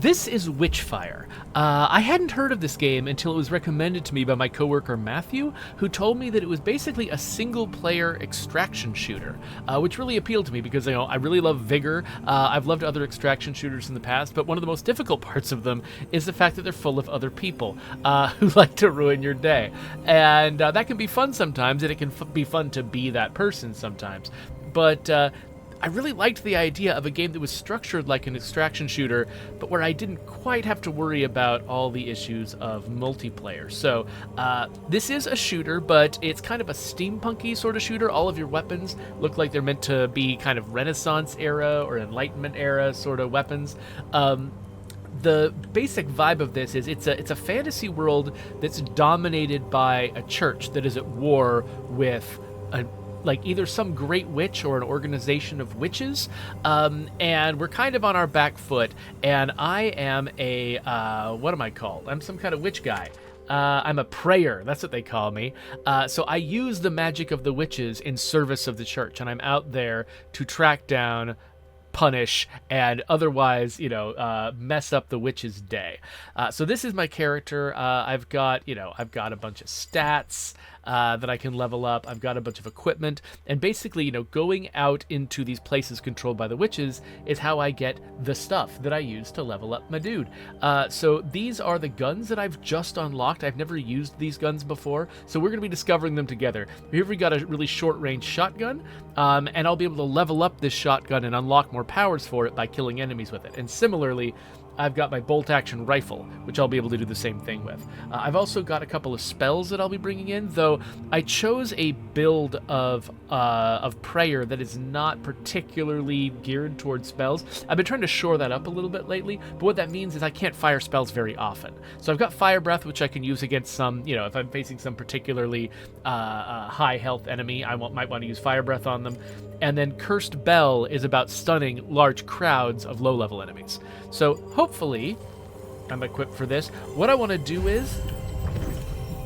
This is Witchfire. I hadn't heard of this game until it was recommended to me by my coworker Matthew, who told me that it was basically a single-player extraction shooter, which really appealed to me because I really love Vigor. I've loved other extraction shooters in the past, but one of the most difficult parts of them is the fact that they're full of other people who like to ruin your day, and that can be fun sometimes, and it can be fun to be that person sometimes. But I really liked the idea of a game that was structured like an extraction shooter, but where I didn't quite have to worry about all the issues of multiplayer. So this is a shooter, but it's kind of a steampunky sort of shooter. All of your weapons look like they're meant to be kind of Renaissance era or Enlightenment era sort of weapons. The basic vibe of this is it's a fantasy world that's dominated by a church that is at war with like either some great witch or an organization of witches, and we're kind of on our back foot, and I am a, what am I called? I'm some kind of witch guy. I'm a prayer, that's what they call me. So I use the magic of the witches in service of the church, and I'm out there to track down, punish, and otherwise, mess up the witch's day. So this is my character. I've got a bunch of stats that I can level up. I've got a bunch of equipment, and basically, going out into these places controlled by the witches is how I get the stuff that I use to level up my dude. So these are the guns that I've just unlocked. I've never used these guns before, so we're going to be discovering them together. Here we got a really short-range shotgun, and I'll be able to level up this shotgun and unlock more powers for it by killing enemies with it. And similarly, I've got my bolt-action rifle, which I'll be able to do the same thing with. I've also got a couple of spells that I'll be bringing in, though I chose a build of prayer that is not particularly geared towards spells. I've been trying to shore that up a little bit lately, but what that means is I can't fire spells very often. So I've got Fire Breath, which I can use against some, if I'm facing some particularly high health enemy, I might want to use Fire Breath on them. And then Cursed Bell is about stunning large crowds of low-level enemies. So hopefully I'm equipped for this. What I want to do is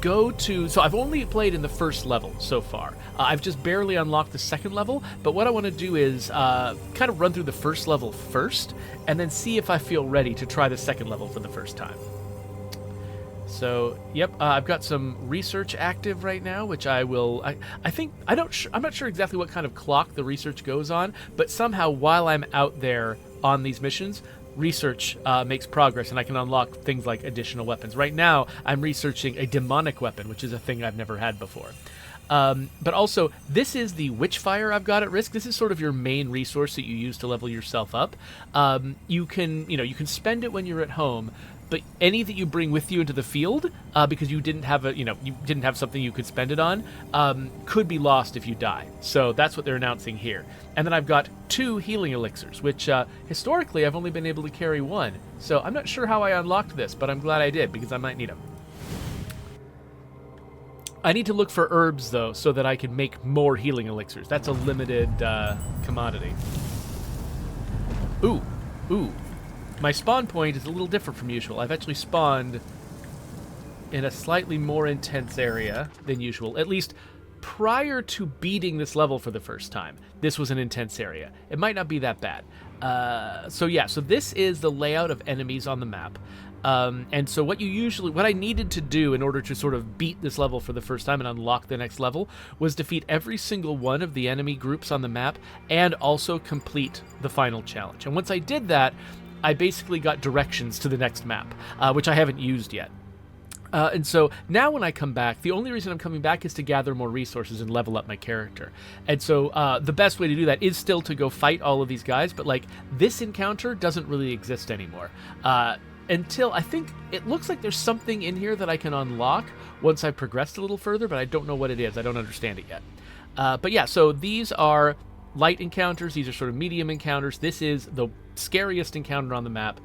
so I've only played in the first level so far. I've just barely unlocked the second level, but what I want to do is kind of run through the first level first, and then see if I feel ready to try the second level for the first time. So, yep, I've got some research active right now, which I will. I'm not sure exactly what kind of clock the research goes on, but somehow while I'm out there on these missions, research makes progress, and I can unlock things like additional weapons. Right now, I'm researching a demonic weapon, which is a thing I've never had before. But also, this is the Witchfire I've got at risk. This is sort of your main resource that you use to level yourself up. You can spend it when you're at home, but any that you bring with you into the field, because you didn't have something you could spend it on, could be lost if you die. So that's what they're announcing here. And then I've got 2 healing elixirs, which historically I've only been able to carry 1. So I'm not sure how I unlocked this, but I'm glad I did, because I might need them. I need to look for herbs, though, so that I can make more healing elixirs. That's a limited commodity. Ooh. My spawn point is a little different from usual. I've actually spawned in a slightly more intense area than usual. At least prior to beating this level for the first time, this was an intense area. It might not be that bad. So this is the layout of enemies on the map. And so what I needed to do in order to sort of beat this level for the first time and unlock the next level was defeat every single one of the enemy groups on the map and also complete the final challenge. And once I did that, I basically got directions to the next map, which I haven't used yet. And so now when I come back, the only reason I'm coming back is to gather more resources and level up my character. And so the best way to do that is still to go fight all of these guys, but this encounter doesn't really exist anymore. Until I think it looks like there's something in here that I can unlock once I've progressed a little further, but I don't know what it is. I don't understand it yet. But yeah, so these are light encounters. These are sort of medium encounters. This is the scariest encounter on the map.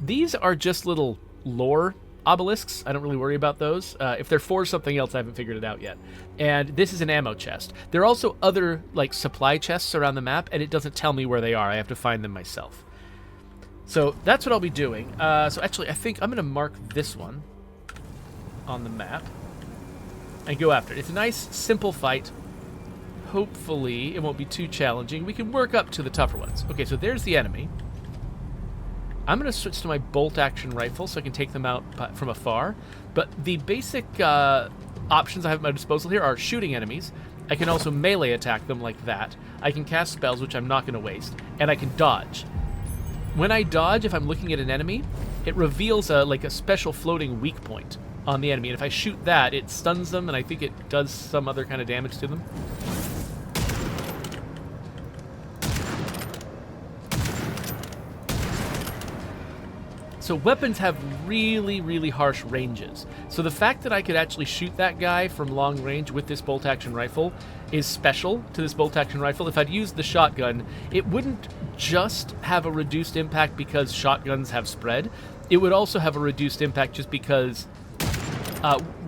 These are just little lore obelisks. I don't really worry about those. If they're for something else, I haven't figured it out yet. And this is an ammo chest. There are also other supply chests around the map, and it doesn't tell me where they are. I have to find them myself. So that's what I'll be doing. So actually, I think I'm going to mark this one on the map and go after it. It's a nice, simple fight. Hopefully, it won't be too challenging. We can work up to the tougher ones. Okay, so there's the enemy. I'm going to switch to my bolt-action rifle so I can take them out from afar. But the basic options I have at my disposal here are shooting enemies. I can also melee attack them like that. I can cast spells, which I'm not going to waste. And I can dodge. When I dodge, if I'm looking at an enemy, it reveals like a special floating weak point on the enemy. And if I shoot that, it stuns them, and I think it does some other kind of damage to them. So weapons have really, really harsh ranges. So the fact that I could actually shoot that guy from long range with this bolt-action rifle is special to this bolt-action rifle. If I'd used the shotgun, it wouldn't just have a reduced impact because shotguns have spread. It would also have a reduced impact just because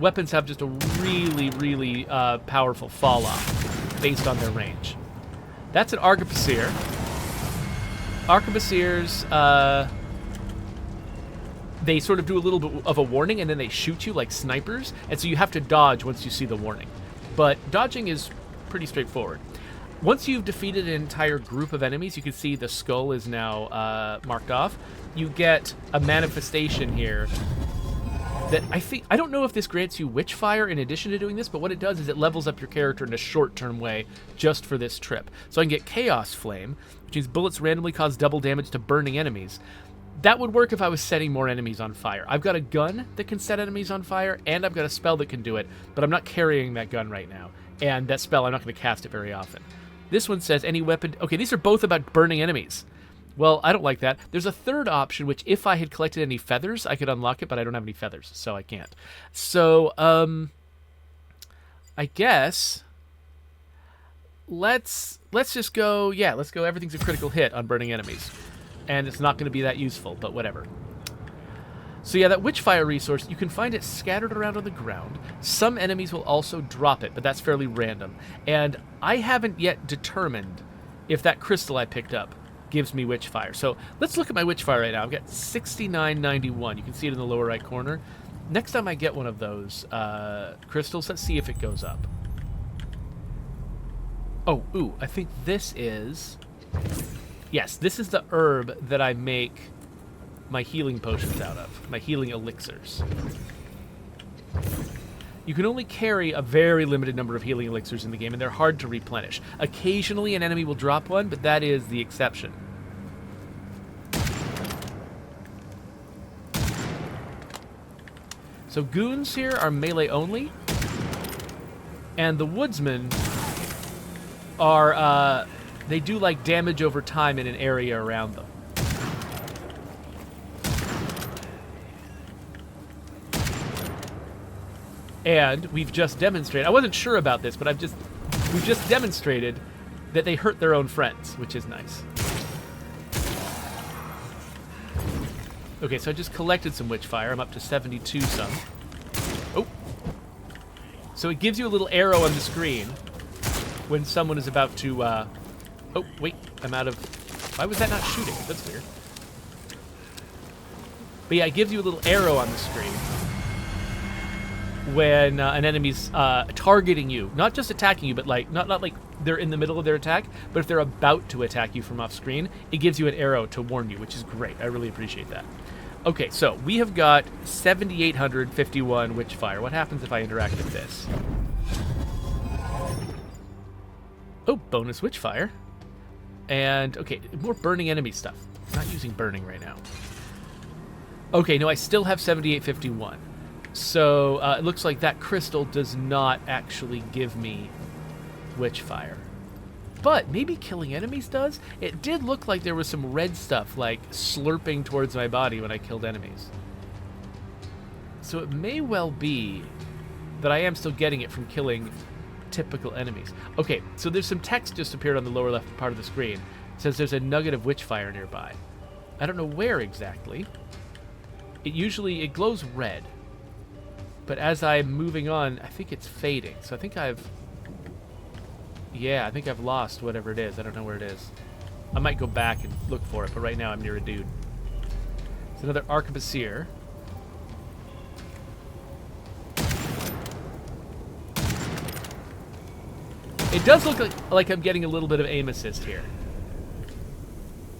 weapons have just a really, really powerful fall-off based on their range. That's an arquebusier. Arquebusiers, they sort of do a little bit of a warning, and then they shoot you like snipers, and so you have to dodge once you see the warning. But dodging is pretty straightforward. Once you've defeated an entire group of enemies, you can see the skull is now marked off. You get a manifestation here that I don't know if this grants you Witchfire in addition to doing this, but what it does is it levels up your character in a short-term way just for this trip. So I can get Chaos Flame, which means bullets randomly cause double damage to burning enemies. That would work if I was setting more enemies on fire. I've got a gun that can set enemies on fire, and I've got a spell that can do it, but I'm not carrying that gun right now. And that spell, I'm not going to cast it very often. This one says any weapon... Okay, these are both about burning enemies. Well, I don't like that. There's a third option, which if I had collected any feathers, I could unlock it, but I don't have any feathers, so I can't. So, I guess... Let's just go... Yeah, let's go everything's a critical hit on burning enemies. And it's not going to be that useful, but whatever. So yeah, that Witchfire resource, you can find it scattered around on the ground. Some enemies will also drop it, but that's fairly random. And I haven't yet determined if that crystal I picked up gives me Witchfire. So let's look at my Witchfire right now. I've got 6991. You can see it in the lower right corner. Next time I get one of those crystals, let's see if it goes up. Oh, ooh, I think this is... Yes, this is the herb that I make my healing potions out of, my healing elixirs. You can only carry a very limited number of healing elixirs in the game, and they're hard to replenish. Occasionally an enemy will drop one, but that is the exception. So goons here are melee only, and the woodsmen are... they do like damage over time in an area around them. And we've just demonstrated, I wasn't sure about this, but we've just demonstrated that they hurt their own friends, which is nice. Okay, so I just collected some Witchfire. I'm up to 72 some. Oh. So it gives you a little arrow on the screen when someone is about to, oh, wait, I'm out of... Why was that not shooting? That's weird. But yeah, it gives you a little arrow on the screen when an enemy's targeting you. Not just attacking you, but like not like they're in the middle of their attack, but if they're about to attack you from off screen, it gives you an arrow to warn you, which is great. I really appreciate that. Okay, so we have got 7,851 Witchfire. What happens if I interact with this? Oh, bonus Witchfire. And, okay, more burning enemy stuff. I'm not using burning right now. Okay, no, I still have 7,851. So, it looks like that crystal does not actually give me Witchfire. But maybe killing enemies does? It did look like there was some red stuff, like, slurping towards my body when I killed enemies. So it may well be that I am still getting it from killing typical enemies. Okay, so there's some text just appeared on the lower left part of the screen. It says there's a nugget of Witchfire nearby. I don't know where exactly. It glows red. But as I'm moving on, I think it's fading. So I think I've lost whatever it is. I don't know where it is. I might go back and look for it, but right now I'm near a dude. It's another arquebusier. It does look like I'm getting a little bit of aim assist here.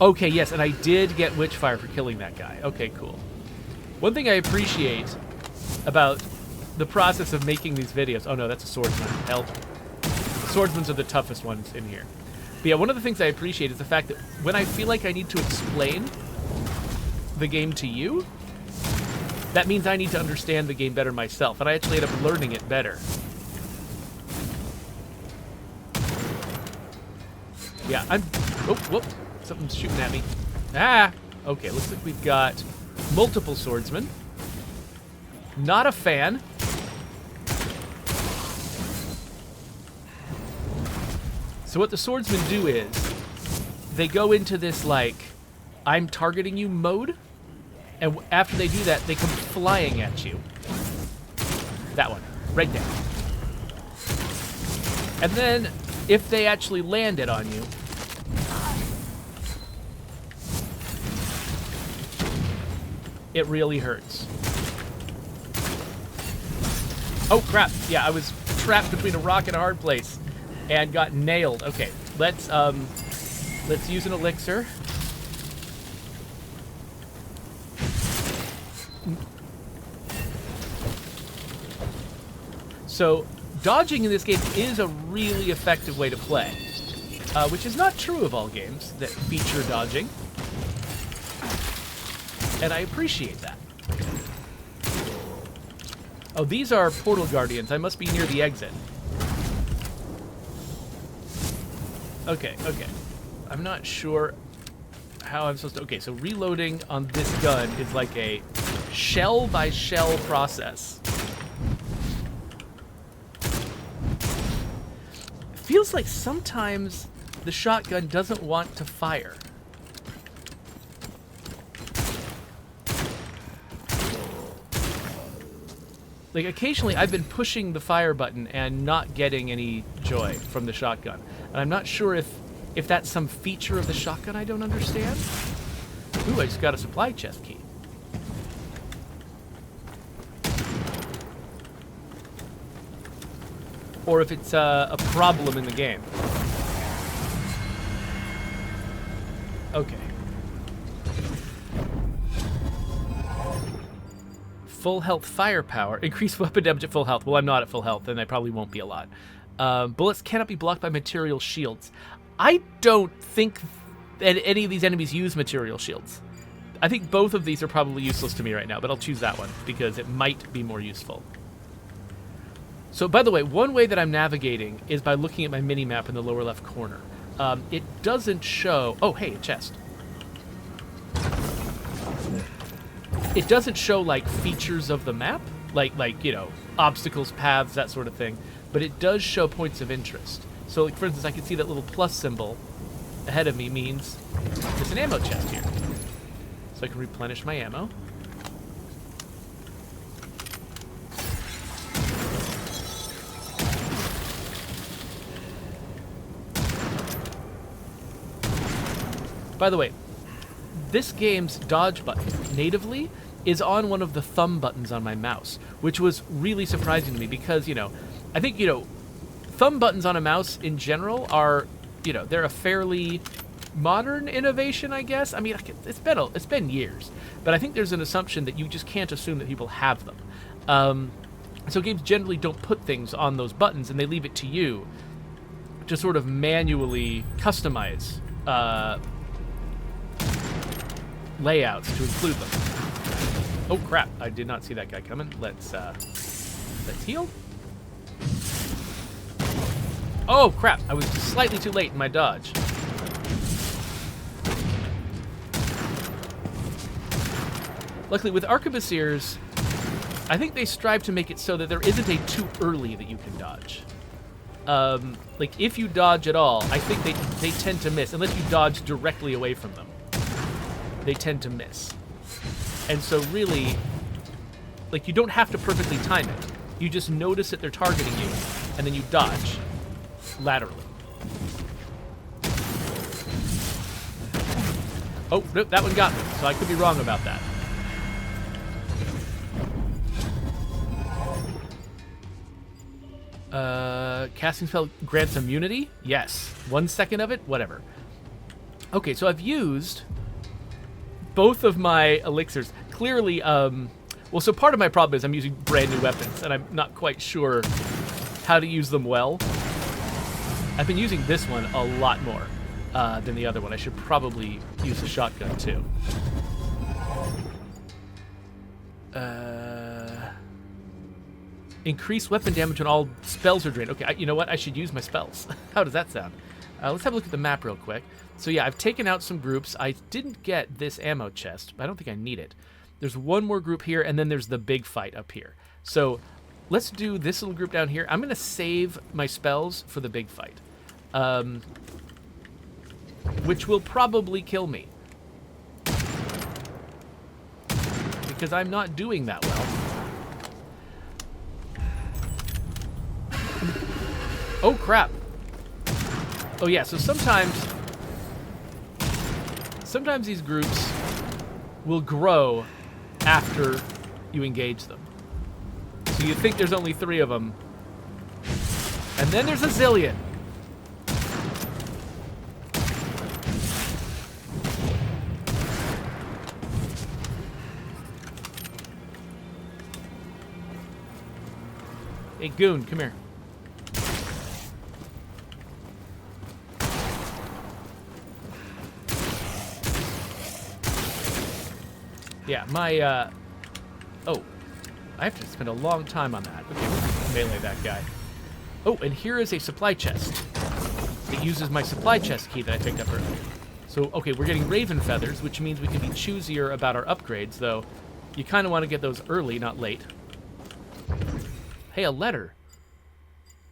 Okay, yes, and I did get Witchfire for killing that guy. Okay, cool. One thing I appreciate about the process of making these videos... Oh no, that's a swordsman. Help. Swordsmen are the toughest ones in here. But yeah, one of the things I appreciate is the fact that when I feel like I need to explain the game to you, that means I need to understand the game better myself, and I actually end up learning it better. Yeah, I'm... Oh, whoop. Something's shooting at me. Ah! Okay, looks like we've got multiple swordsmen. Not a fan. So what the swordsmen do is, they go into this, like, I'm targeting you mode, and after they do that, they come flying at you. That one. Right there. And then, if they actually land it on you, it really hurts. Oh, crap. Yeah, I was trapped between a rock and a hard place and got nailed. Okay, let's use an elixir. So, dodging in this game is a really effective way to play, which is not true of all games that feature dodging. And I appreciate that. Oh, these are portal guardians. I must be near the exit. Okay, okay. I'm not sure how I'm supposed to... Okay, so reloading on this gun is like a shell-by-shell process. It feels like sometimes the shotgun doesn't want to fire. Like, occasionally I've been pushing the fire button and not getting any joy from the shotgun. And I'm not sure if that's some feature of the shotgun I don't understand. Ooh, I just got a supply chest key. Or if it's a problem in the game. Okay. Full health firepower. Increase weapon damage at full health. Well, I'm not at full health, and I probably won't be a lot. Bullets cannot be blocked by material shields. I don't think that any of these enemies use material shields. I think both of these are probably useless to me right now, but I'll choose that one because it might be more useful. So, by the way, one way that I'm navigating is by looking at my mini-map in the lower left corner. It doesn't show... Oh, hey, a chest. It doesn't show, like, features of the map, like you know, obstacles, paths, that sort of thing, but it does show points of interest. So, like, for instance, I can see that little plus symbol ahead of me means there's an ammo chest here. So I can replenish my ammo. By the way, this game's dodge button, natively, is on one of the thumb buttons on my mouse, which was really surprising to me because, you know, I think, you know, thumb buttons on a mouse in general are, you know, they're a fairly modern innovation, I guess. I mean, it's been years, but I think there's an assumption that you just can't assume that people have them. So games generally don't put things on those buttons, and they leave it to you to sort of manually customize layouts to include them. Oh crap! I did not see that guy coming. Let's heal. Oh crap! I was slightly too late in my dodge. Luckily, with arquebusiers, I think they strive to make it so that there isn't a too early that you can dodge. Like, if you dodge at all, I think they tend to miss, unless you dodge directly away from them. They tend to miss. And so really, like, you don't have to perfectly time it. You just notice that they're targeting you, and then you dodge laterally. Oh, nope, that one got me, so I could be wrong about that. Casting spell grants immunity? Yes. 1 second of it? Whatever. Okay, so I've used both of my elixirs. Clearly, well, so part of my problem is I'm using brand new weapons, and I'm not quite sure how to use them well. I've been using this one a lot more than the other one. I should probably use the shotgun, too. Increase weapon damage when all spells are drained. Okay, you know what? I should use my spells. How does that sound? Let's have a look at the map real quick. So yeah, I've taken out some groups. I didn't get this ammo chest, but I don't think I need it. There's one more group here, and then there's the big fight up here. So let's do this little group down here. I'm going to save my spells for the big fight, which will probably kill me, because I'm not doing that well. Oh, crap. Oh, yeah, so sometimes these groups will grow after you engage them. So you think there's only 3 of them, and then there's a zillion. Hey, Goon, come here. Yeah, my, oh, I have to spend a long time on that. Okay, we'll melee that guy. Oh, and here is a supply chest. It uses my supply chest key that I picked up earlier. So, okay, we're getting raven feathers, which means we can be choosier about our upgrades, though you kind of want to get those early, not late. Hey, a letter.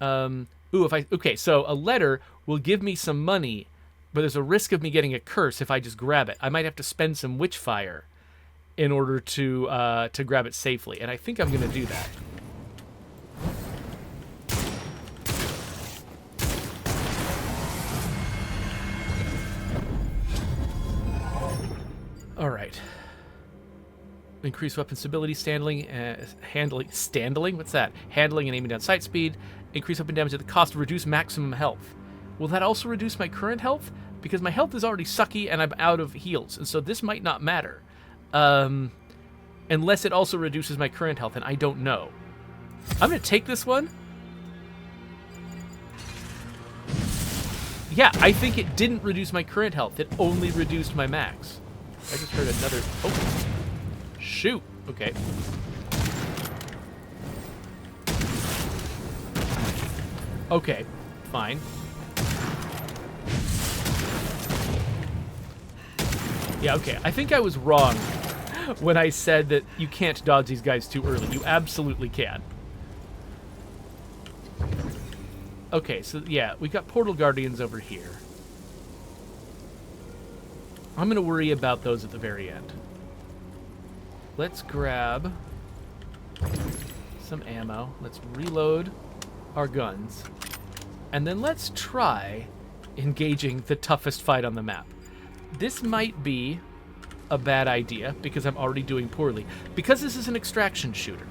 Okay, so a letter will give me some money, but there's a risk of me getting a curse if I just grab it. I might have to spend some Witchfire in order to grab it safely, and I think I'm going to do that. All right. Increase weapon stability, handling. What's that? Handling and aiming down sight speed. Increase weapon damage at the cost of reduce maximum health. Will that also reduce my current health? Because my health is already sucky and I'm out of heals, and so this might not matter. Unless it also reduces my current health, and I don't know. I'm going to take this one. Yeah, I think it didn't reduce my current health. It only reduced my max. I just heard another... Oh. Shoot. Okay. Okay. Fine. Yeah, okay. I think I was wrong when I said that you can't dodge these guys too early. You absolutely can. Okay, so yeah, we got Portal Guardians over here. I'm going to worry about those at the very end. Let's grab some ammo. Let's reload our guns. And then let's try engaging the toughest fight on the map. This might be a bad idea because I'm already doing poorly. Because this is an extraction shooter,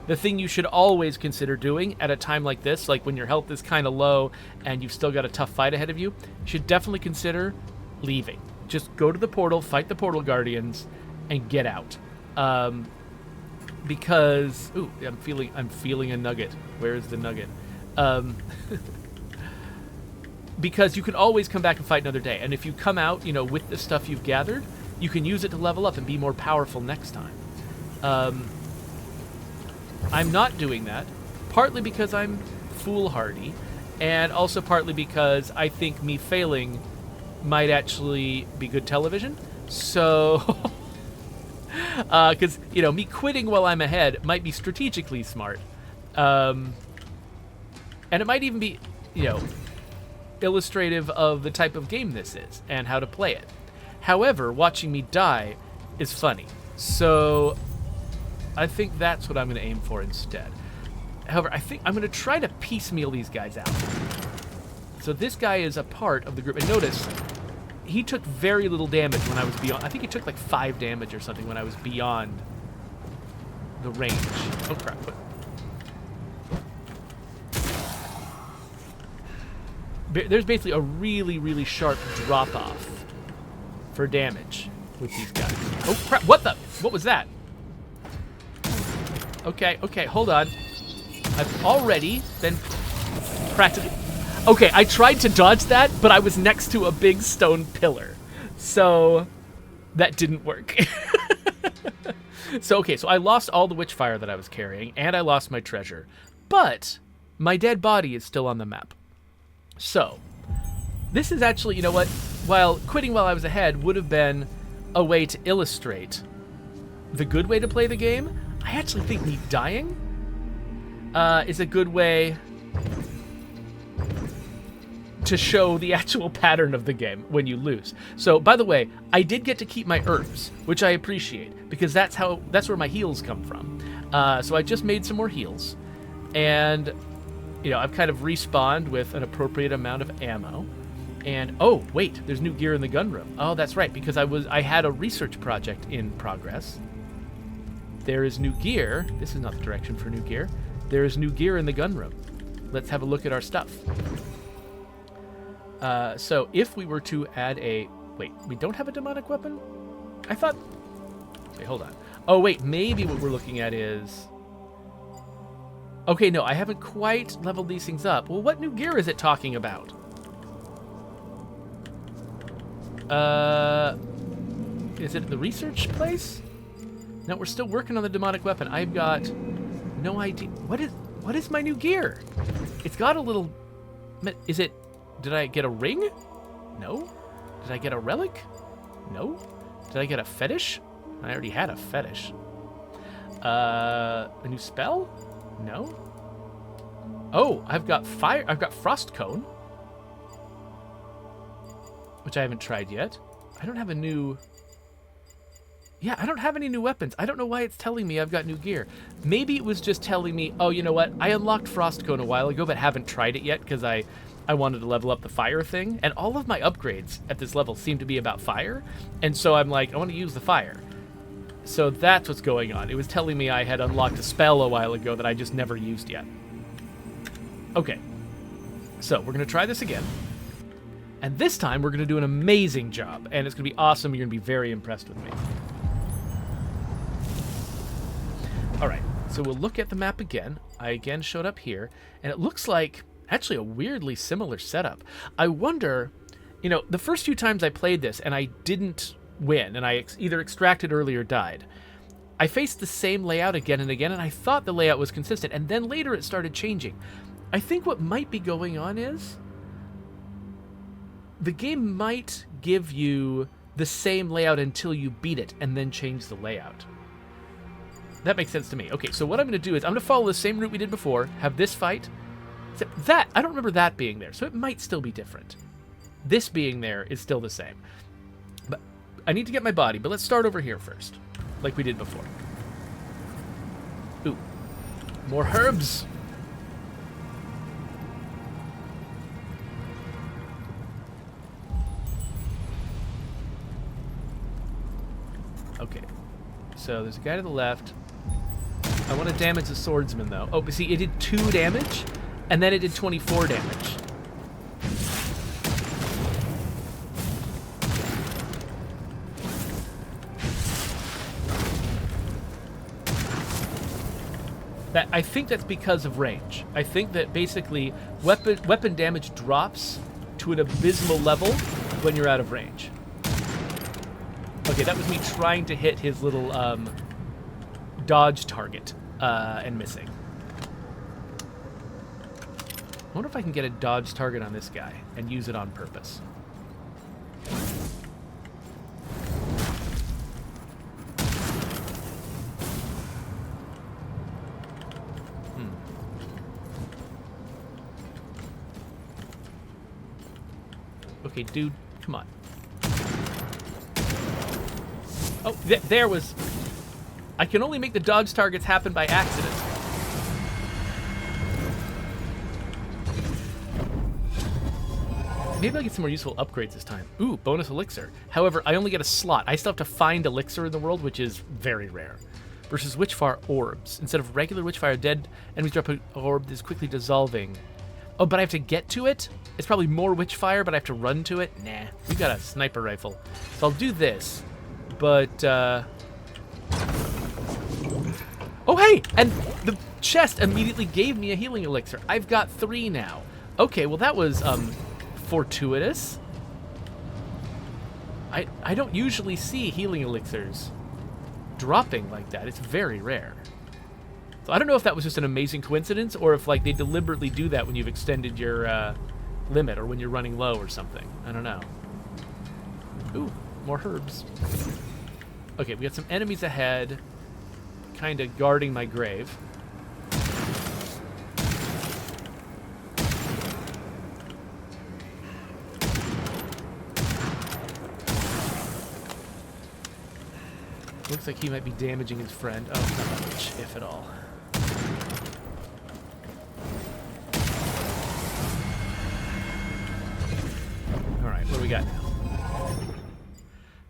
the thing you should always consider doing at a time like this, like when your health is kind of low and you've still got a tough fight ahead of you, you should definitely consider leaving. Just go to the portal, fight the Portal Guardians, and get out. Because ooh, I'm feeling a nugget. Where is the nugget? Because you can always come back and fight another day. And if you come out, you know, with the stuff you've gathered, you can use it to level up and be more powerful next time. I'm not doing that, partly because I'm foolhardy, and also partly because I think me failing might actually be good television. So, because, you know, me quitting while I'm ahead might be strategically smart. And it might even be, you know, illustrative of the type of game this is and how to play it. However, watching me die is funny. So I think that's what I'm going to aim for instead. However, I think I'm going to try to piecemeal these guys out. So this guy is a part of the group. And notice, he took very little damage when I was beyond. I think he took like 5 damage or something when I was beyond the range. Oh, crap. there's basically a really, really sharp drop-off for damage with these guys. Oh, crap. What was that? Okay, hold on. I've already been practically... Okay, I tried to dodge that, but I was next to a big stone pillar. So that didn't work. So I lost all the Witchfire that I was carrying, and I lost my treasure. But my dead body is still on the map. So this is actually, you know what? While quitting while I was ahead would have been a way to illustrate the good way to play the game, I actually think me dying is a good way to show the actual pattern of the game when you lose. So, by the way, I did get to keep my herbs, which I appreciate, because that's where my heals come from. So I just made some more heals, and you know, I've kind of respawned with an appropriate amount of ammo. And oh wait, there's new gear in the gun room. Oh, that's right, because I had a research project in progress. There is new gear. This is not the direction for new gear. There is new gear in the gun room. Let's have a look at our stuff. So if we were to add wait, we don't have a demonic weapon? I thought, wait, hold on. Oh wait, maybe what we're looking at is, okay, no, I haven't quite leveled these things up. Well, what new gear is it talking about? Is it the research place? No, we're still working on the demonic weapon. I've got no idea. What is my new gear? It's got a little, is it, did I get a ring? No. Did I get a relic? No. Did I get a fetish? I already had a fetish. A new spell? No. Oh, I've got fire. I've got frost cone, which I haven't tried yet. I don't have a new... Yeah, I don't have any new weapons. I don't know why it's telling me I've got new gear. Maybe it was just telling me, oh, you know what? I unlocked frost cone a while ago, but haven't tried it yet because I wanted to level up the fire thing. And all of my upgrades at this level seem to be about fire. And so I'm like, I want to use the fire. So that's what's going on. It was telling me I had unlocked a spell a while ago that I just never used yet. Okay. So we're going to try this again. And this time we're going to do an amazing job. And it's going to be awesome. You're going to be very impressed with me. All right. So we'll look at the map again. I again showed up here. And it looks like actually a weirdly similar setup. I wonder, you know, the first few times I played this and I didn't win, and I either extracted early or died, I faced the same layout again and again, and I thought the layout was consistent, and then later it started changing. I think what might be going on is the game might give you the same layout until you beat it and then change the layout. That makes sense to me. Okay, so what I'm going to do is I'm going to follow the same route we did before, have this fight, except that, I don't remember that being there, so it might still be different. This being there is still the same. But I need to get my body, but let's start over here first, like we did before. Ooh, more herbs. Okay, so there's a guy to the left. I want to damage the swordsman, though. Oh, but see, it did 2 damage, and then it did 24 damage. I think that's because of range. I think that basically weapon damage drops to an abysmal level when you're out of range. Okay, that was me trying to hit his little dodge target and missing. I wonder if I can get a dodge target on this guy and use it on purpose. Okay, dude, come on. Oh, there was... I can only make the dodge targets happen by accident. Maybe I'll get some more useful upgrades this time. Ooh, bonus elixir. However, I only get a slot. I still have to find elixir in the world, which is very rare. Versus Witchfire orbs. Instead of regular Witchfire, dead enemies drop an orb that is quickly dissolving. Oh, but I have to get to it? It's probably more Witchfire, but I have to run to it? Nah, we've got a sniper rifle. So I'll do this, but, oh, hey! And the chest immediately gave me a healing elixir. I've got 3 now. Okay, well that was, fortuitous. I don't usually see healing elixirs dropping like that. It's very rare. So I don't know if that was just an amazing coincidence or if like they deliberately do that when you've extended your limit or when you're running low or something. I don't know. Ooh, more herbs. Okay, we got some enemies ahead, kind of guarding my grave. Looks like he might be damaging his friend. Oh, not much, if at all. Alright, what do we got now?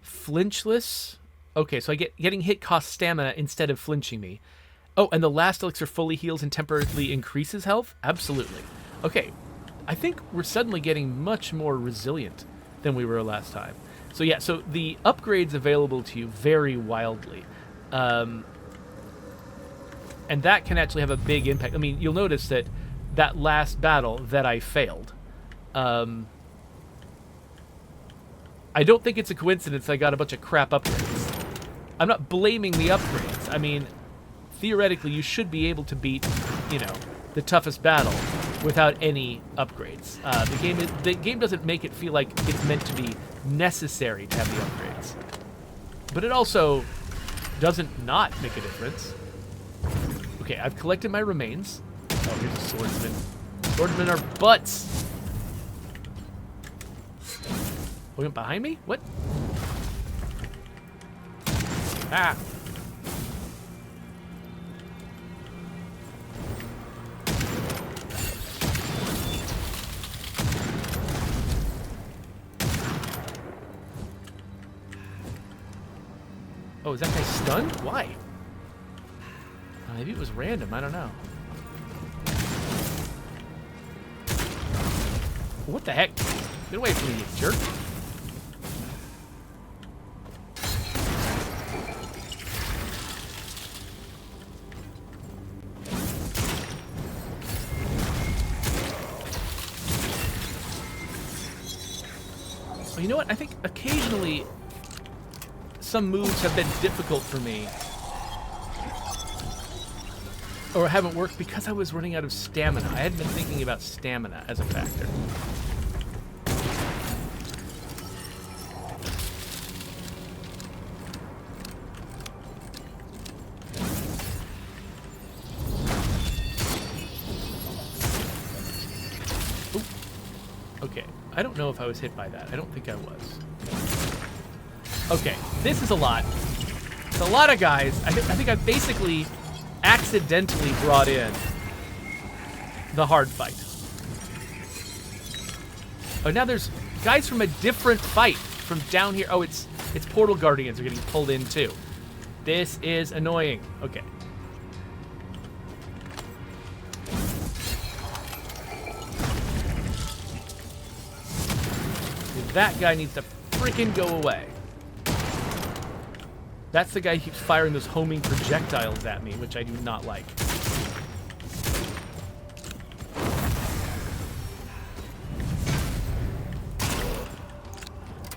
Flinchless. Okay, so getting hit costs stamina instead of flinching me. Oh, and the last elixir fully heals and temporarily increases health? Absolutely. Okay, I think we're suddenly getting much more resilient than we were last time. So yeah, so the upgrades available to you vary wildly. And that can actually have a big impact. I mean, you'll notice that that last battle that I failed, I don't think it's a coincidence I got a bunch of crap upgrades. I'm not blaming the upgrades. I mean, theoretically, you should be able to beat, you know, the toughest battle without any upgrades. The game doesn't make it feel like it's meant to be necessary to have the upgrades. But it also doesn't not make a difference. Okay, I've collected my remains. Oh, here's a swordsman. Swordsmen are butts! Oh, went behind me? What? Ah! Oh, is that guy stunned? Why? Maybe it was random. I don't know. What the heck? Get away from me, you jerk. Well, you know what? I think occasionally some moves have been difficult for me or haven't worked because I was running out of stamina. I hadn't been thinking about stamina as a factor. Ooh. Okay, I don't know if I was hit by that. I don't think I was. Okay, this is a lot. It's a lot of guys. I think I basically accidentally brought in the hard fight. Oh, now there's guys from a different fight from down here. Oh, it's Portal Guardians are getting pulled in too. This is annoying. Okay. That guy needs to freaking go away. That's the guy who keeps firing those homing projectiles at me, which I do not like.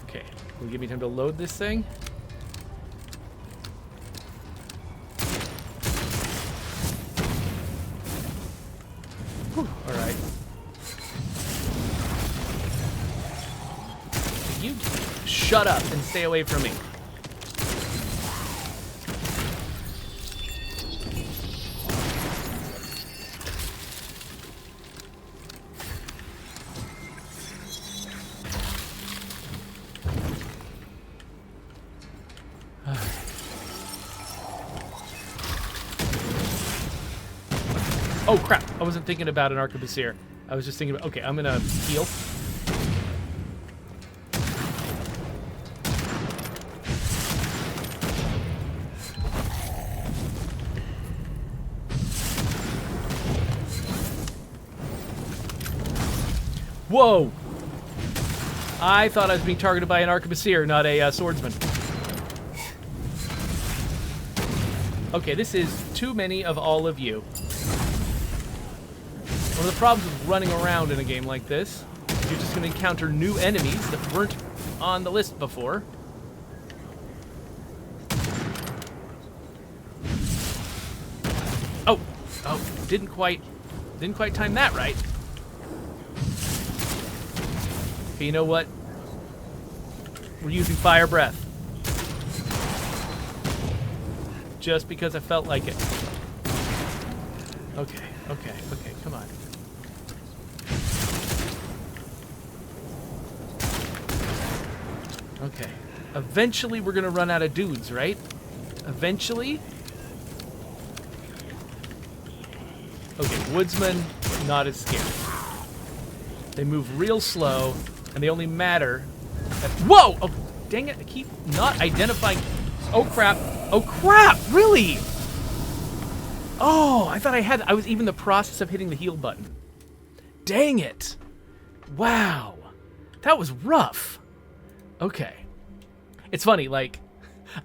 Okay, will you give me time to load this thing? Whew, all right. You shut up and stay away from me. Oh crap, I wasn't thinking about an arquebusier. I was just thinking about, okay, I'm gonna heal. Whoa! I thought I was being targeted by an arquebusier, not a swordsman. Okay, this is too many of all of you. One of the problems with running around in a game like this is you're just going to encounter new enemies that weren't on the list before. Oh, didn't quite time that right. Okay, you know what? We're using fire breath. Just because I felt like it. Okay, come on. Okay. Eventually we're gonna run out of dudes, right? Eventually? Okay, woodsmen, not as scary. They move real slow, and they only matter at... Whoa! Oh, dang it, I keep not identifying... Oh, crap. Oh, crap! Really? Oh, I thought I was even in the process of hitting the heal button. Dang it. Wow. That was rough. Okay. It's funny, like,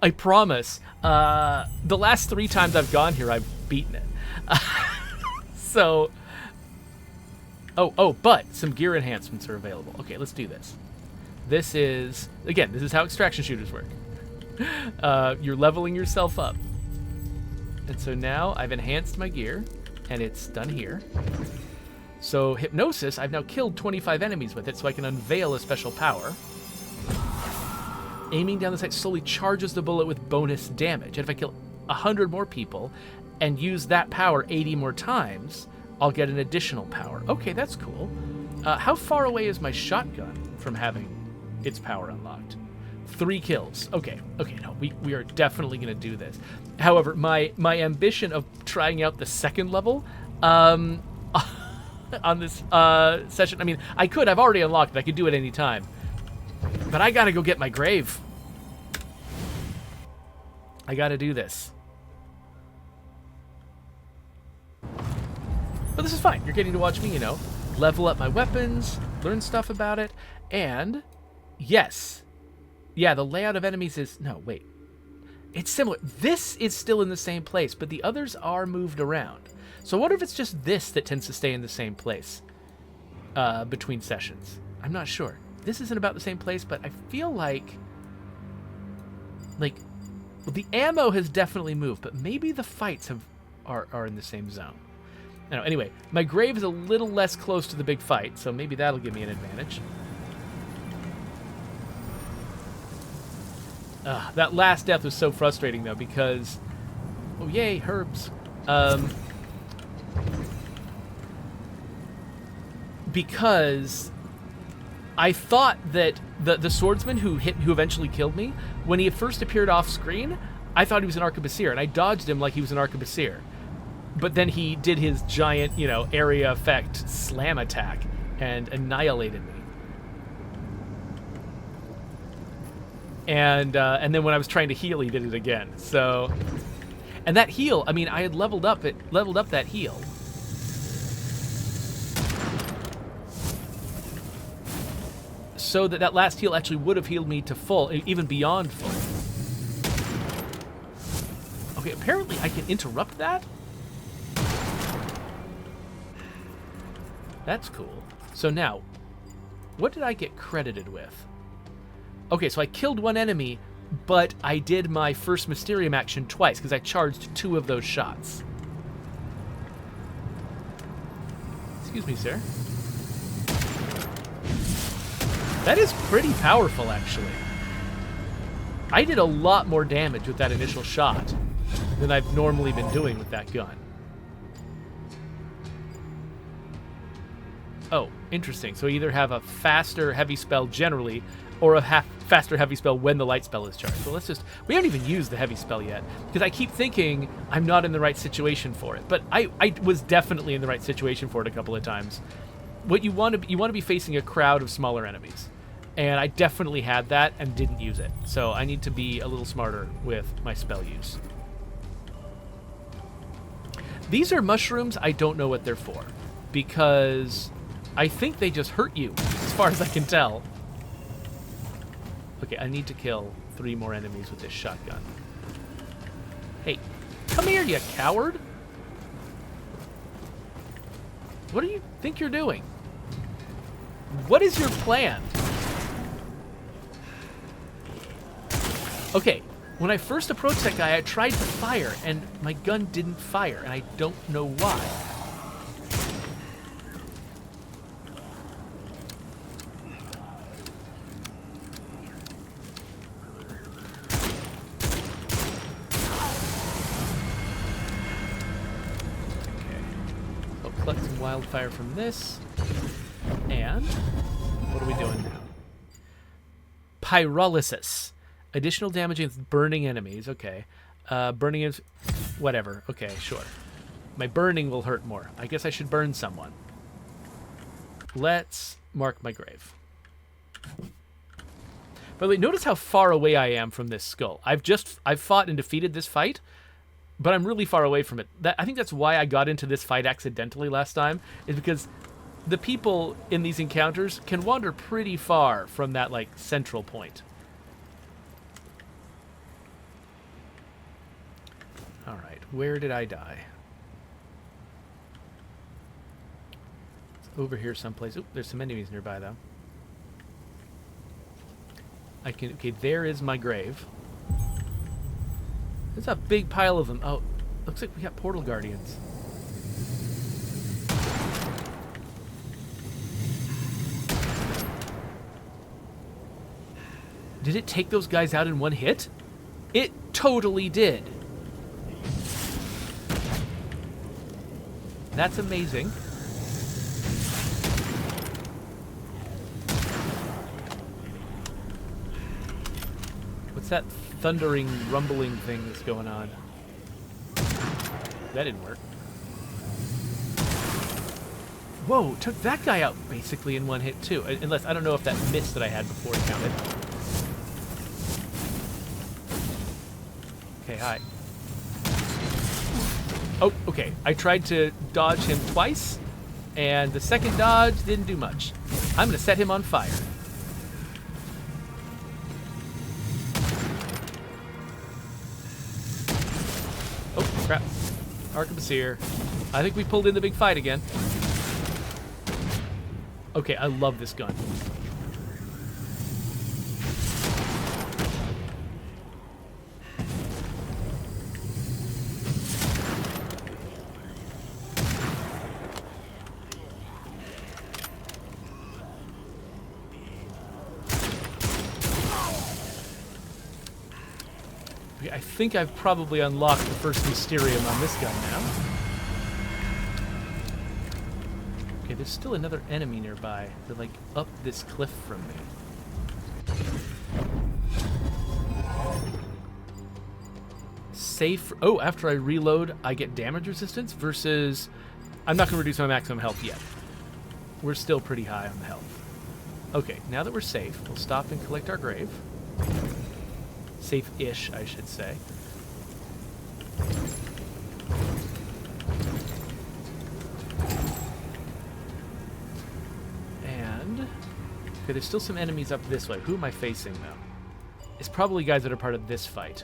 I promise, the last 3 times I've gone here, I've beaten it. So, but some gear enhancements are available. Okay, let's do this. This is how extraction shooters work. You're leveling yourself up. And so now I've enhanced my gear, and it's done here. So Hypnosis, I've now killed 25 enemies with it, so I can unveil a special power. Aiming down the sight slowly charges the bullet with bonus damage. And if I kill 100 more people and use that power 80 more times, I'll get an additional power. Okay, that's cool. How far away is my shotgun from having its power unlocked? 3 kills. Okay, no, we are definitely going to do this. However, my ambition of trying out the second level on this session, I mean, I've already unlocked it. I could do it any time. But I got to go get my grave. I got to do this. But this is fine. You're getting to watch me, level up my weapons, learn stuff about it, and yes. Yeah, the layout of enemies is... No, wait. It's similar. This is still in the same place, but the others are moved around. So what if it's just this that tends to stay in the same place between sessions? I'm not sure. This isn't about the same place, but I feel like the ammo has definitely moved, but maybe the fights are in the same zone. Anyway, my grave is a little less close to the big fight, so maybe that'll give me an advantage. That last death was so frustrating, though, because... Oh, yay, herbs. Because I thought that the swordsman who eventually killed me, when he first appeared off screen, I thought he was an arquebusier, and I dodged him like he was an arquebusier. But then he did his giant, area effect slam attack and annihilated me. And then when I was trying to heal, he did it again. So, and that heal, I mean, I had leveled up that heal. So that last heal actually would have healed me to full, even beyond full. Okay, apparently I can interrupt that? That's cool. So now, what did I get credited with? Okay, so I killed 1 enemy, but I did my first Mysterium action twice, because I charged 2 of those shots. Excuse me, sir. That is pretty powerful, actually. I did a lot more damage with that initial shot than I've normally been doing with that gun. Oh, interesting. So I either have a faster heavy spell generally, or a faster heavy spell when the light spell is charged. Well, we haven't even used the heavy spell yet, because I keep thinking I'm not in the right situation for it. But I was definitely in the right situation for it a couple of times. What you want to be facing a crowd of smaller enemies. And I definitely had that and didn't use it. So I need to be a little smarter with my spell use. These are mushrooms. I don't know what they're for, because I think they just hurt you, as far as I can tell. Okay, I need to kill 3 more enemies with this shotgun. Hey, come here, you coward! What do you think you're doing? What is your plan? Okay, when I first approached that guy, I tried to fire, and my gun didn't fire, and I don't know why. Collect some wildfire from this. And what are we doing now? Pyrolysis. Additional damage against burning enemies. Okay. Burning is... Whatever. Okay, sure. My burning will hurt more. I guess I should burn someone. Let's mark my grave. By the way, notice how far away I am from this skull. I've fought and defeated this fight, but I'm really far away from it. I think that's why I got into this fight accidentally last time, is because the people in these encounters can wander pretty far from that, like, central point. Alright, where did I die? It's over here someplace. Oop, there's some enemies nearby, though. Okay, there is my grave. There's a big pile of them. Oh, looks like we got portal guardians. Did it take those guys out in one hit? It totally did. That's amazing. What's that thundering, rumbling thing that's going on? That didn't work. Whoa, took that guy out basically in one hit too. Unless, I don't know if that miss that I had before counted. Okay, hi. Oh, okay. I tried to dodge him twice, and the second dodge didn't do much. I'm gonna set him on fire. Oh, crap. Archibus here. I think we pulled in the big fight again. Okay, I love this gun. Okay, I think I've probably unlocked the first Mysterium on this gun now. Okay, there's still another enemy nearby. They're like up this cliff from me. Safe. Oh, after I reload, I get damage resistance versus... I'm not going to reduce my maximum health yet. We're still pretty high on the health. Okay, now that we're safe, we'll stop and collect our grave. Safe-ish, I should say. And... okay, there's still some enemies up this way. Who am I facing, though? It's probably guys that are part of this fight.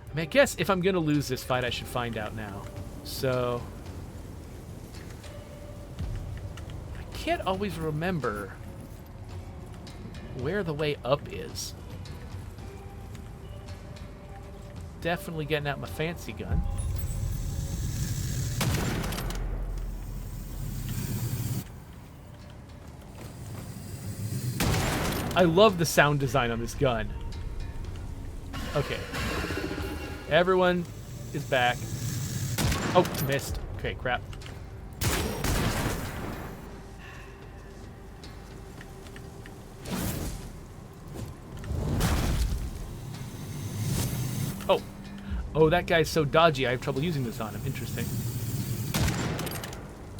I mean, I guess if I'm going to lose this fight, I should find out now. So... I can't always remember where the way up is. Definitely getting out my fancy gun. I love the sound design on this gun. Okay. Everyone is back. Oh, missed. Okay, crap. Oh. Oh, that guy's so dodgy, I have trouble using this on him. Interesting.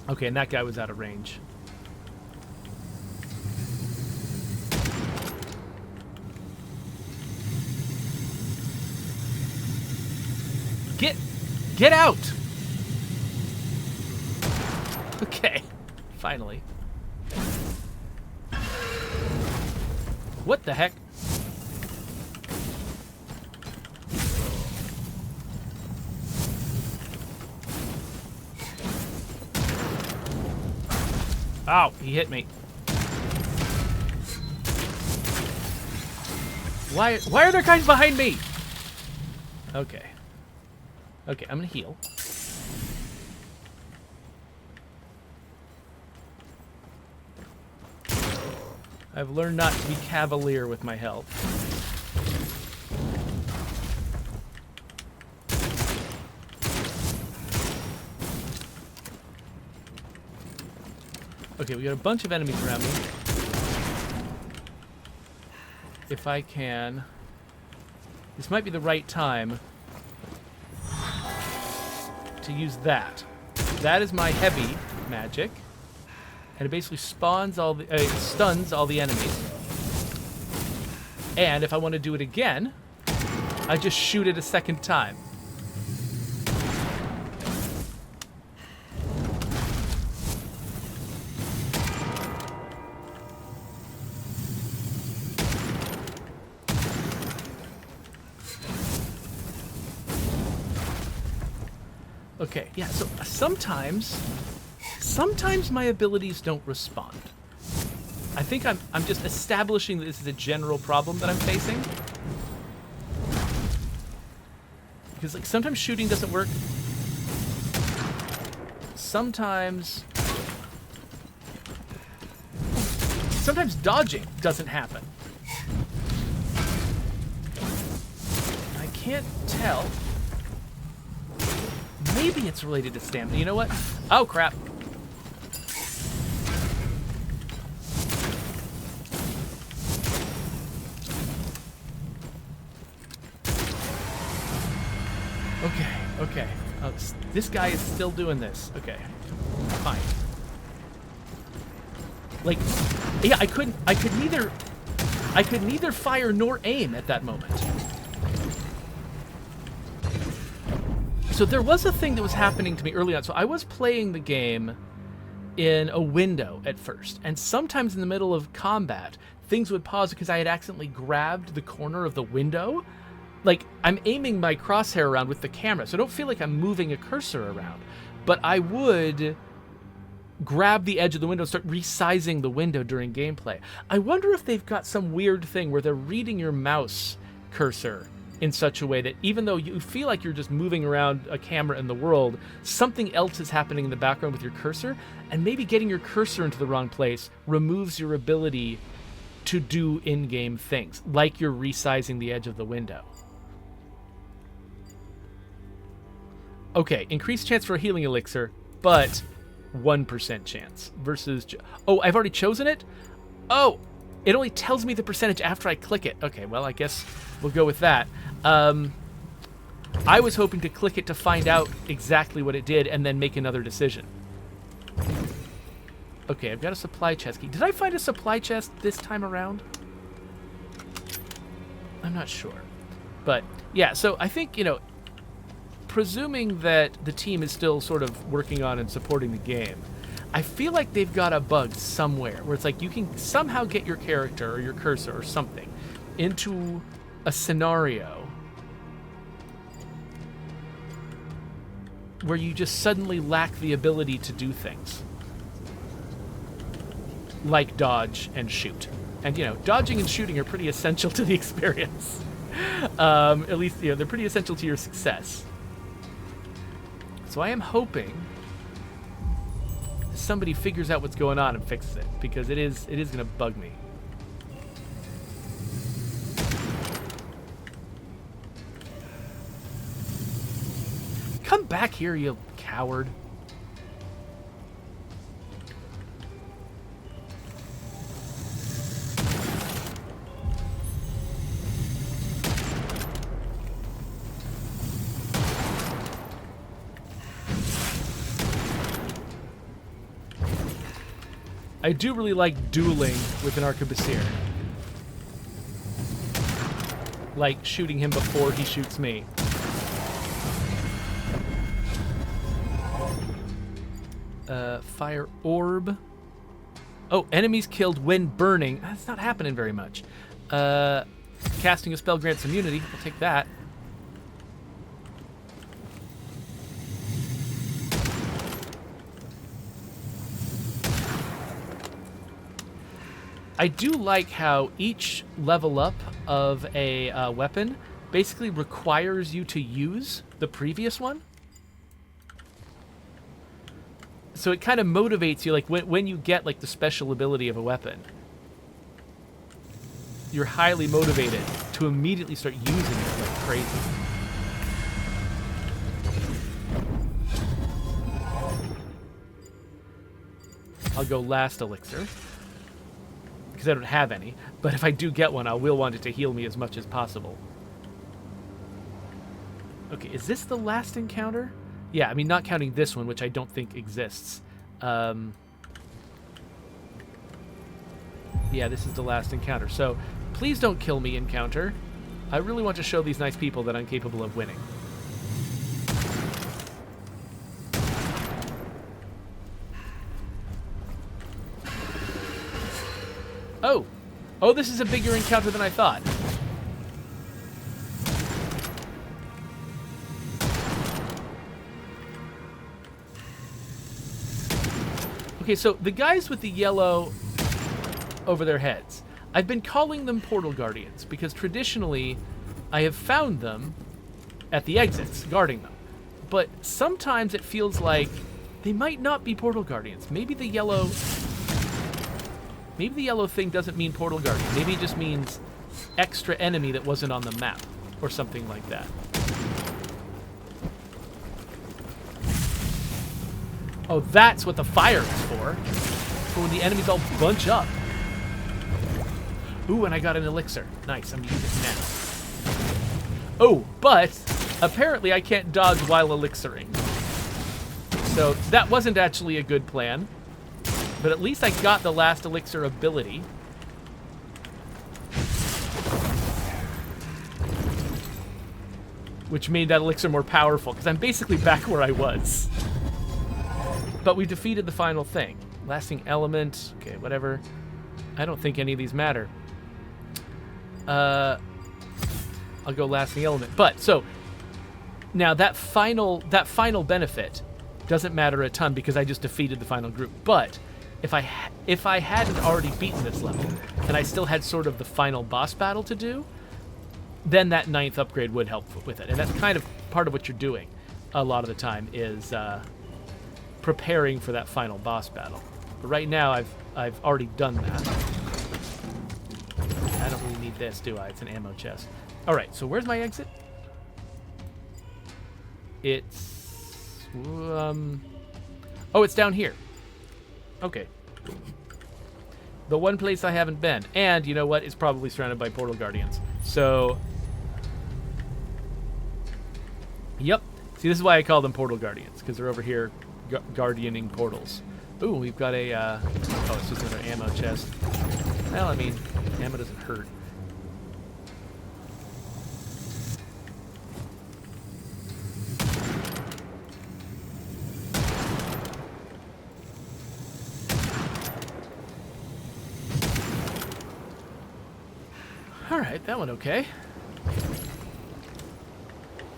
Okay, and that guy was out of range. Get out! Okay. finally. What the heck? Ow, he hit me. Why are there guys behind me? Okay. Okay, I'm gonna heal. I've learned not to be cavalier with my health. Okay, we got a bunch of enemies around me. If I can... This might be the right time to use that. That is my heavy magic. And it basically stuns all the enemies. And if I want to do it again, I just shoot it a second time. Okay, yeah, so sometimes my abilities don't respond. I think I'm just establishing that this is a general problem that I'm facing. Because like sometimes shooting doesn't work. Sometimes dodging doesn't happen. I can't tell. Maybe it's related to stamina. You know what? Oh, crap. Okay. Oh, this guy is still doing this. Okay. Fine. Like, yeah, I could neither fire nor aim at that moment. So there was a thing that was happening to me early on. So I was playing the game in a window at first, and sometimes in the middle of combat, things would pause because I had accidentally grabbed the corner of the window. Like, I'm aiming my crosshair around with the camera, so I don't feel like I'm moving a cursor around. But I would grab the edge of the window and start resizing the window during gameplay. I wonder if they've got some weird thing where they're reading your mouse cursor in such a way that even though you feel like you're just moving around a camera in the world, something else is happening in the background with your cursor, and maybe getting your cursor into the wrong place removes your ability to do in-game things, like you're resizing the edge of the window. Okay, increased chance for a healing elixir, but 1% chance versus... Oh, I've already chosen it? Oh, it only tells me the percentage after I click it. Okay, well, I guess we'll go with that. I was hoping to click it to find out exactly what it did and then make another decision. Okay, I've got a supply chest key. Did I find a supply chest this time around? I'm not sure. But, yeah, so I think, you know, presuming that the team is still sort of working on and supporting the game, I feel like they've got a bug somewhere where it's like you can somehow get your character or your cursor or something into a scenario where you just suddenly lack the ability to do things. Like dodge and shoot. And, you know, dodging and shooting are pretty essential to the experience. At least, you know, they're pretty essential to your success. So I am hoping somebody figures out what's going on and fixes it, because it is going to bug me. Come back here, you coward. I do really like dueling with an arquebusier. Like shooting him before he shoots me. Fire orb. Oh, enemies killed when burning. That's not happening very much. Casting a spell grants immunity. I'll take that. I do like how each level up of a weapon basically requires you to use the previous one. So it kind of motivates you, like when you get like the special ability of a weapon, you're highly motivated to immediately start using it like crazy. I'll go last elixir, because I don't have any, but if I do get one, I will want it to heal me as much as possible. Okay, is this the last encounter? Yeah, I mean, not counting this one, which I don't think exists. Yeah, this is the last encounter. So, please don't kill me, encounter. I really want to show these nice people that I'm capable of winning. Oh! Oh, this is a bigger encounter than I thought. Okay, so the guys with the yellow over their heads, I've been calling them portal guardians because traditionally I have found them at the exits, guarding them. But sometimes it feels like they might not be portal guardians. Maybe the yellow thing doesn't mean portal guardian. Maybe it just means extra enemy that wasn't on the map or something like that. Oh, that's what the fire is for when the enemies all bunch up. Ooh, and I got an elixir. Nice, I'm using it now. Oh, but apparently I can't dodge while elixiring. So that wasn't actually a good plan. But at least I got the last elixir ability. Which made that elixir more powerful, because I'm basically back where I was. But we defeated the final thing. Lasting element. Okay, whatever. I don't think any of these matter. I'll go lasting element. But, so, now that final benefit doesn't matter a ton because I just defeated the final group. But if I hadn't already beaten this level and I still had sort of the final boss battle to do, then that 9th upgrade would help with it. And that's kind of part of what you're doing a lot of the time is preparing for that final boss battle. But right now I've already done that. I don't really need this, do I? It's an ammo chest. All right, so where's my exit? It's oh, it's down here. Okay. The one place I haven't been. And you know what? It's probably surrounded by portal guardians. So, yep. See, this is why I call them portal guardians, because they're over here guardianing portals. Ooh, we've got a, oh, it's just another ammo chest. Well, I mean, ammo doesn't hurt. Alright, that went okay.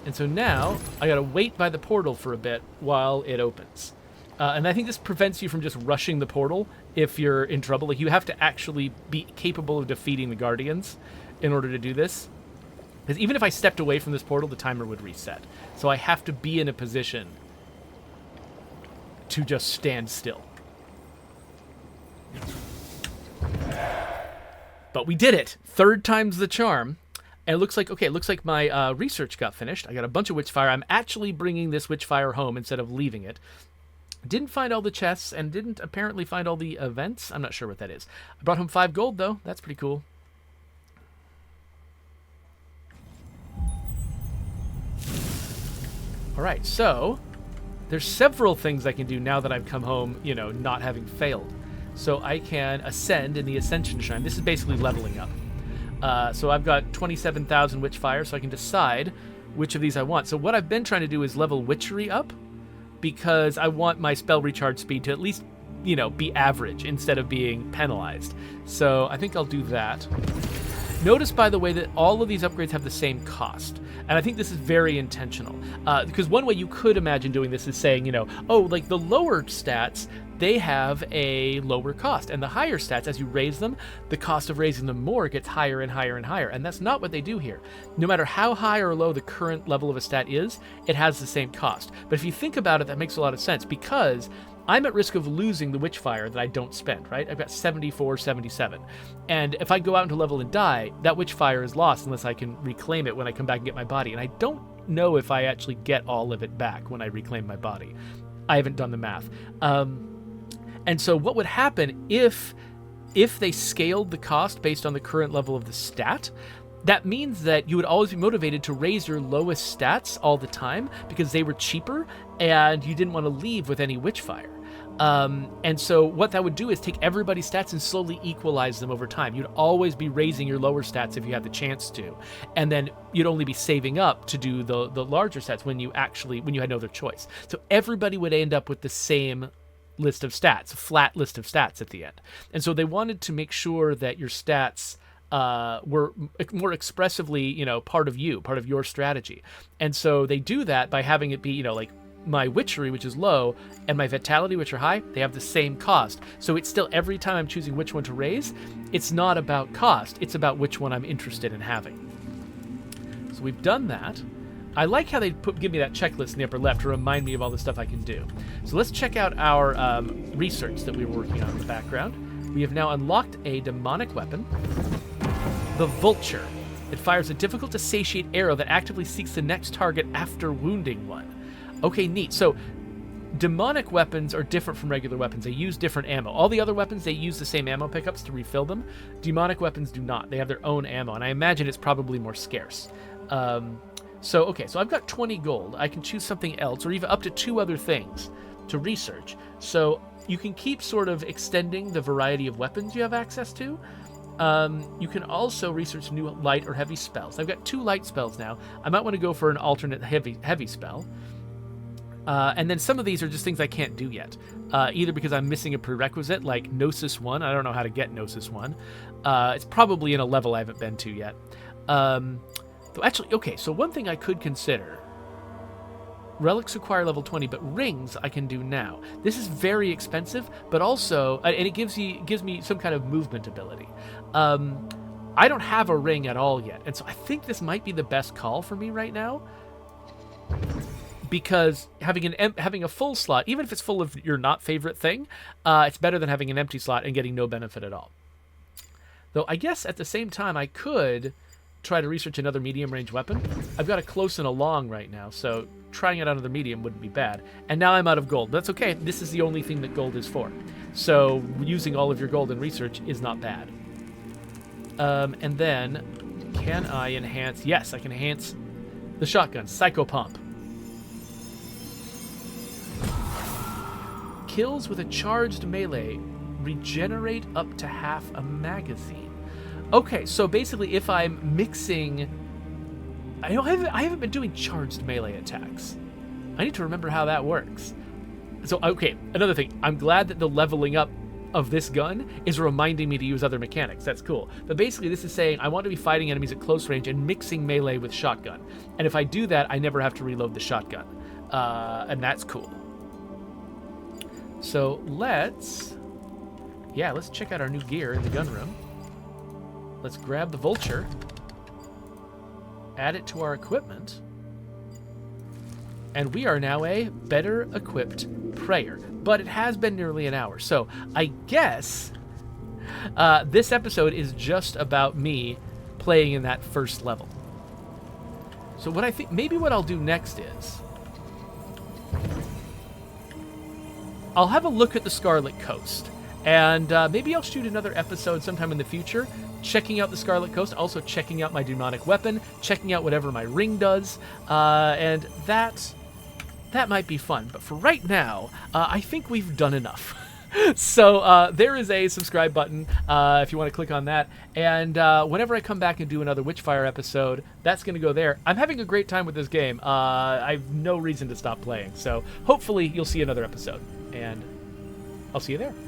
And so now, I gotta wait by the portal for a bit while it opens. And I think this prevents you from just rushing the portal if you're in trouble. Like, you have to actually be capable of defeating the Guardians in order to do this. Because even if I stepped away from this portal, the timer would reset. So I have to be in a position to just stand still. But we did it! 3rd time's the charm. And it looks like, okay, it looks like my research got finished. I got a bunch of Witchfire. I'm actually bringing this Witchfire home instead of leaving it. Didn't find all the chests and didn't apparently find all the events. I'm not sure what that is. I brought home 5 gold, though. That's pretty cool. All right, so there's several things I can do now that I've come home, you know, not having failed. So I can ascend in the Ascension Shrine. This is basically leveling up. So I've got 27,000 Witchfire, so I can decide which of these I want. So what I've been trying to do is level Witchery up, because I want my spell recharge speed to at least be average instead of being penalized. So I think I'll do that. Notice, by the way, that all of these upgrades have the same cost. And I think this is very intentional. Because one way you could imagine doing this is saying, like the lower stats, they have a lower cost. And the higher stats, as you raise them, the cost of raising them more gets higher and higher and higher. And that's not what they do here. No matter how high or low the current level of a stat is, it has the same cost. But if you think about it, that makes a lot of sense, because I'm at risk of losing the Witchfire that I don't spend, right? I've got 74, 77. And if I go out into level and die, that Witchfire is lost unless I can reclaim it when I come back and get my body. And I don't know if I actually get all of it back when I reclaim my body. I haven't done the math. And so what would happen if they scaled the cost based on the current level of the stat? That means that you would always be motivated to raise your lowest stats all the time because they were cheaper and you didn't want to leave with any Witchfire. And so what that would do is take everybody's stats and slowly equalize them over time. You'd always be raising your lower stats if you had the chance to. And then you'd only be saving up to do the larger stats when you had no other choice. So everybody would end up with the same list of stats, a flat list of stats at the end. And so they wanted to make sure that your stats were more expressively, part of your strategy. And so they do that by having it be, like my witchery, which is low, and my vitality, which are high, they have the same cost. So it's still, every time I'm choosing which one to raise, it's not about cost, it's about which one I'm interested in having. So we've done that. I like how they give me that checklist in the upper left to remind me of all the stuff I can do. So let's check out our research that we were working on in the background. We have now unlocked a demonic weapon, the Vulture. It fires a difficult to satiate arrow that actively seeks the next target after wounding one. Okay, neat. So demonic weapons are different from regular weapons. They use different ammo. All the other weapons, they use the same ammo pickups to refill them. Demonic weapons do not. They have their own ammo, and I imagine it's probably more scarce. So I've got 20 gold. I can choose something else, or even up to 2 other things to research. So you can keep sort of extending the variety of weapons you have access to. You can also research new light or heavy spells. I've got 2 light spells now. I might want to go for an alternate heavy spell. And then some of these are just things I can't do yet, either because I'm missing a prerequisite, like Gnosis 1. I don't know how to get Gnosis 1. It's probably in a level I haven't been to yet. So one thing I could consider, relics require level 20, but rings I can do now. This is very expensive, but also, and it gives me some kind of movement ability. I don't have a ring at all yet, and so I think this might be the best call for me right now, because having a full slot, even if it's full of your not favorite thing, it's better than having an empty slot and getting no benefit at all. Though I guess at the same time I could try to research another medium range weapon. I've got a close and a long right now, so trying out another medium wouldn't be bad. And now I'm out of gold. That's okay. This is the only thing that gold is for. So using all of your gold in research is not bad. And then, can I enhance? Yes, I can enhance the shotgun. Psycho Pump. Kills with a charged melee regenerate up to half a magazine. Okay, so basically if I'm mixing... I haven't been doing charged melee attacks. I need to remember how that works. So, okay, another thing. I'm glad that the leveling up of this gun is reminding me to use other mechanics. That's cool. But basically this is saying I want to be fighting enemies at close range and mixing melee with shotgun. And if I do that, I never have to reload the shotgun. And that's cool. So let's check out our new gear in the gun room. Let's grab the Vulture, add it to our equipment, and we are now a better equipped prayer. But it has been nearly an hour, so I guess this episode is just about me playing in that first level. So what I think, maybe what I'll do next is, I'll have a look at the Scarlet Coast, and maybe I'll shoot another episode sometime in the future, checking out the Scarlet Coast, also checking out my demonic weapon, checking out whatever my ring does, and that might be fun. But for right now, I think we've done enough. So there is a subscribe button if you want to click on that, and whenever I come back and do another Witchfire episode, that's going to go there. I'm having a great time with this game. I have no reason to stop playing, so hopefully you'll see another episode. And I'll see you there.